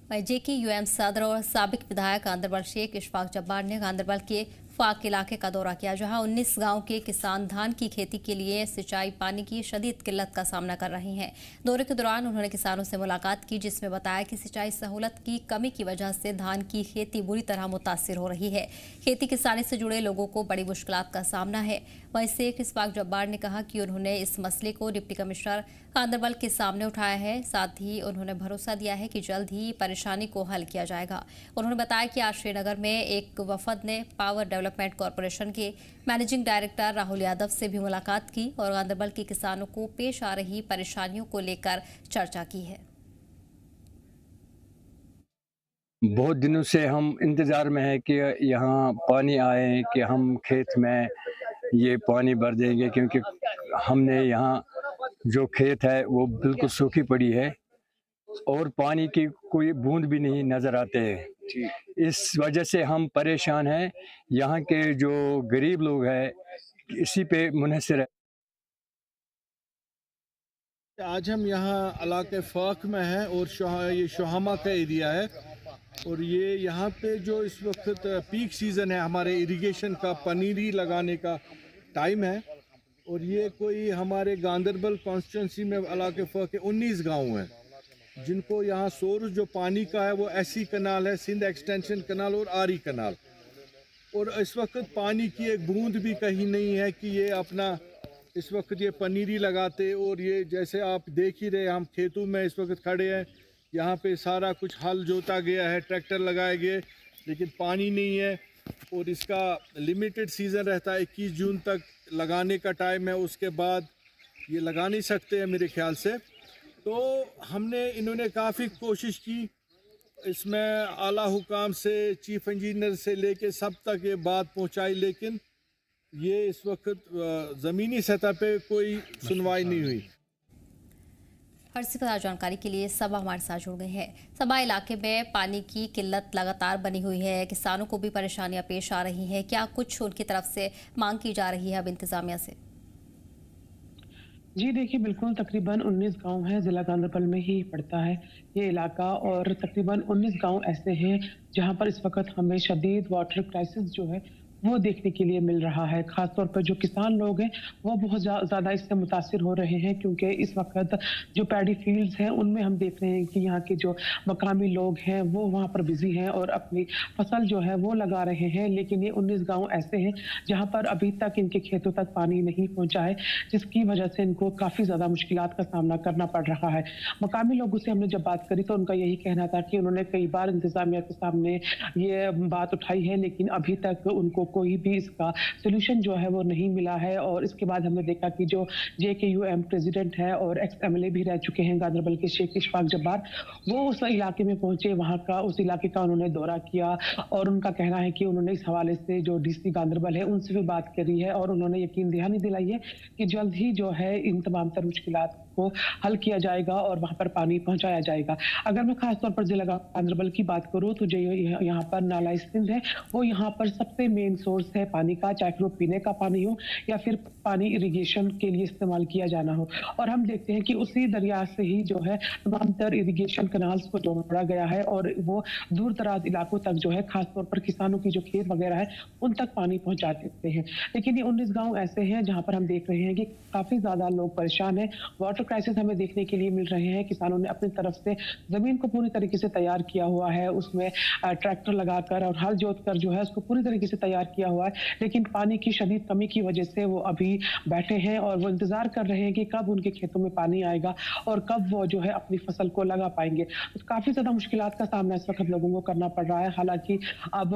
JKUM सदर और साबिक विधायक गांदरबल शेख इशफाक जब्बार ने गांदरबल के फाक इलाके का दौरा किया, जहां 19 गांव के किसान धान की खेती के लिए सिंचाई पानी की शदीद किल्लत का सामना कर रहे हैं। दौरे के दौरान उन्होंने किसानों से मुलाकात की, जिसमें बताया कि सिंचाई सहूलत की कमी की वजह से धान की खेती बुरी तरह मुतासिर हो रही है। खेती किसानी से जुड़े लोगों को बड़ी मुश्किलात का सामना है। वहीं शेख इशफाक जब्बार ने कहा कि उन्होंने इस मसले को डिप्टी कमिश्नर गांदरबल के सामने उठाया है। साथ ही उन्होंने भरोसा दिया है कि जल्द ही परेशानी को हल किया जाएगा। उन्होंने बताया कि आज श्रीनगर में एक वफद ने पावर डेवलपमेंट कॉरपोरेशन के मैनेजिंग डायरेक्टर राहुल यादव से भी मुलाकात की और गांदरबल के किसानों को पेश आ रही परेशानियों को लेकर चर्चा की है। बहुत दिनों से हम इंतज़ार में हैं कि यहाँ पानी आए कि हम खेत में ये पानी भर देंगे, क्योंकि हमने यहाँ जो खेत है वो बिल्कुल सूखी पड़ी है और पानी की कोई बूंद भी नहीं नज़र आते हैं। इस वजह से हम परेशान हैं। यहाँ के जो गरीब लोग हैं इसी पे मुनहसर है। आज हम यहाँ इलाके फाक में हैं और ये शोहामा का एरिया है और ये यहाँ पे जो इस वक्त पीक सीज़न है हमारे इरिगेशन का, पनीरी लगाने का टाइम है और ये कोई हमारे गांदरबल कॉन्स्टिट्यूंसी में इलाके फाक के 19 गांव हैं जिनको यहाँ सोर्स जो पानी का है वो एसी कनाल है, सिंध एक्सटेंशन कनाल और आरी कनाल, और इस वक्त पानी की एक बूंद भी कहीं नहीं है कि ये अपना इस वक्त ये पनीरी लगाते। और ये जैसे आप देख ही रहे, हम खेतों में इस वक्त खड़े हैं, यहाँ पे सारा कुछ हल जोता गया है, ट्रैक्टर लगाए गए, लेकिन पानी नहीं है और इसका लिमिटेड सीज़न रहता है। 21 जून तक लगाने का टाइम है, उसके बाद ये लगा नहीं सकते हैं मेरे ख्याल से। तो इन्होंने काफ़ी कोशिश की, इसमें आला हुकाम से, चीफ इंजीनियर से लेके सब तक ये बात पहुंचाई, लेकिन ये इस वक्त ज़मीनी सतह पे कोई सुनवाई नहीं हुई। हर से ज़्यादा जानकारी के लिए सबा हमारे साथ जुड़ गए हैं। सबा, इलाके में पानी की किल्लत लगातार बनी हुई है, किसानों को भी परेशानियां पेश आ रही हैं। क्या कुछ उनकी तरफ से मांग की जा रही है अब इंतजामिया से? जी देखिए, बिल्कुल तकरीबन 19 गांव हैं, ज़िला गांदरबल में ही पड़ता है ये इलाका और तकरीबन 19 गांव ऐसे हैं जहां पर इस वक्त हमें शदीद वाटर क्राइसिस जो है वो देखने के लिए मिल रहा है। खासतौर पर जो किसान लोग हैं वो बहुत ज़्यादा इससे मुतासिर हो रहे हैं, क्योंकि इस वक्त जो पैडी फील्ड्स हैं उनमें हम देख रहे हैं कि यहाँ के जो मकामी लोग हैं वो वहाँ पर बिजी हैं और अपनी फसल जो है वो लगा रहे हैं। लेकिन ये 19 गाँव ऐसे हैं जहाँ पर अभी तक इनके खेतों तक पानी नहीं पहुँचा है, जिसकी वजह से इनको काफ़ी ज़्यादा मुश्किलात का सामना करना पड़ रहा है। मकामी लोगों से हमने जब बात करी तो उनका यही कहना था कि उन्होंने कई बार इंतज़ामिया के सामने ये बात उठाई है, लेकिन अभी तक उनको कोई भी इसका सॉल्यूशन जो है वो नहीं मिला है। और इसके बाद हमने देखा कि जो JKUM प्रेसिडेंट है और एक्स MLA भी रह चुके हैं गांदरबल के शेख इशफाक जब्बार, वो उस इलाके में पहुंचे, वहां का उस इलाके का उन्होंने दौरा किया और उनका कहना है कि उन्होंने इस हवाले से जो DC गांदरबल है उनसे भी बात करी है और उन्होंने यकीन दहानी दिलाई है कि जल्द ही जो है इन तमाम तर मुश्किलात को हल किया जाएगा और वहां पर पानी पहुंचाया जाएगा। अगर मैं खासतौर पर जिला गांदरबल की बात करूं तो जो यहाँ पर नाला सिंध है वो यहाँ पर सबसे मेन सोर्स है पानी का, चाहे वो पीने का पानी हो या फिर पानी इरिगेशन के लिए इस्तेमाल किया जाना हो। और हम देखते हैं कि उसी दरिया से ही जो है तमाम तर इरिगेशन कनाल्स को जोड़ा गया है और वो दूर दराज इलाकों तक जो है खासतौर पर किसानों की जो खेत वगैरह है उन तक पानी पहुंचा देते हैं। लेकिन ये 19 गाँव ऐसे हैं जहाँ पर हम देख रहे हैं कि काफी ज्यादा लोग परेशान है। वाटर क्राइसिस हमें देखने के लिए मिल रहे हैं। किसानों ने अपनी तरफ से जमीन को पूरी तरीके से तैयार किया हुआ है, उसमें ट्रैक्टर लगाकर और हल जोत कर जो है उसको पूरी तरीके से तैयार किया हुआ है, लेकिन पानी की शदीद कमी की वजह से वो अभी बैठे हैं और वो इंतजार कर रहे हैं कि कब उनके खेतों में पानी आएगा और कब वो जो है अपनी फसल को लगा पाएंगे। तो काफी ज्यादा मुश्किलात का सामना इस वक्त लोगों को करना पड़ रहा है। हालांकि अब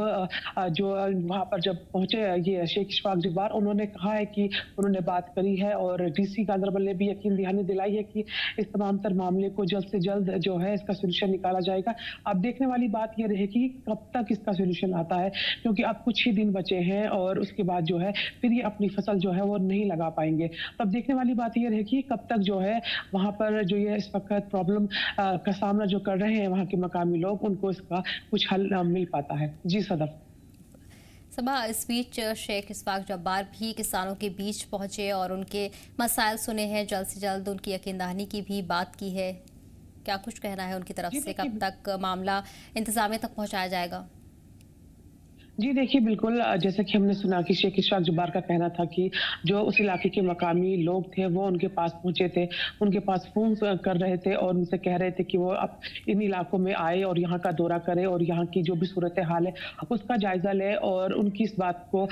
जो वहां पर जब पहुंचे ये शेख इशफाक जब्बार, उन्होंने कहा है कि उन्होंने बात करी है और DC गांदरबल ने भी यकीन दहानी दिलाई है कि इस तमाम तर मामले को जल्द से जल्द जो है इसका सोल्यूशन निकाला जाएगा। अब देखने वाली बात यह रहेगी कब तक इसका सोल्यूशन आता है, क्योंकि अब कुछ ही दिन बचे हैं और उसके बाद जो है फिर ये अपनी फसल जो है वो नहीं लगा पाएंगे। तो अब देखने वाली बात यह रहेगी कब तक जो है वहां पर जो ये इस वक्त प्रॉब्लम का सामना जो कर रहे हैं वहां के मकामी लोग, उनको इसका कुछ हल मिल पाता है। जी सदफ। सबा, इस बीच शेख इशफाक जब्बार भी किसानों के बीच पहुंचे और उनके मसाइल सुने हैं, जल्द से जल्द उनकी यकीन दहानी की भी बात की है। क्या कुछ कहना है उनकी तरफ जी से, देखिए कब तक मामला इंतजामिया तक पहुंचाया जाएगा? जी देखिए, बिल्कुल जैसे कि हमने सुना कि शेख इशफाक जब्बार का कहना था कि जो उस इलाके के मकामी लोग थे वो उनके पास पहुंचे थे, उनके पास फ़ोन कर रहे थे और उनसे कह रहे थे कि वो अब इन इलाकों में आए और यहाँ का दौरा करें और यहाँ की जो भी सूरत-ए-हाल है उसका जायज़ा लें, और उनकी इस बात को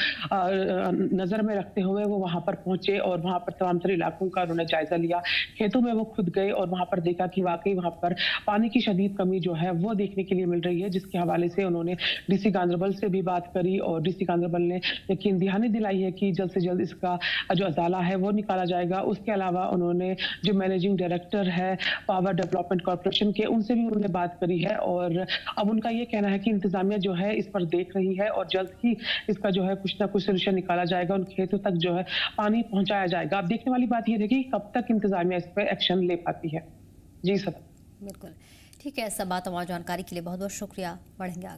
नज़र में रखते हुए वो वहाँ पर पहुँचे और वहाँ पर तमाम तर इलाकों का उन्होंने जायज़ा लिया। खेतों में वो खुद गए और वहाँ पर देखा कि वाक़ई वहाँ पर पानी की शदीद कमी जो है वो देखने के लिए मिल रही है, जिसके हवाले से उन्होंने डीसी गांदरबल से भी बात करी और डीसी गांदरबल ने यकीन दहानी दिलाई है कि जल्द से जल्द इसका जो अज़ाला है वो निकाला जाएगा। उसके अलावा उन्होंने जो मैनेजिंग डायरेक्टर है पावर डेवलपमेंट कॉर्पोरेशन के, उनसे भी उन्होंने बात करी है और अब उनका ये कहना है कि इंतजामिया जो है इस पर देख रही है और जल्द ही इसका जो है कुछ ना कुछ सोल्यूशन निकाला जाएगा, उन खेतों तक जो है पानी पहुंचाया जाएगा। अब देखने वाली बात ये रहेगी कब तक इंतजामिया इस पर एक्शन ले पाती है। जी सर। बिल्कुल ठीक है, सब बात और जानकारी के लिए बहुत बहुत शुक्रिया। बढ़ेंगे आगे।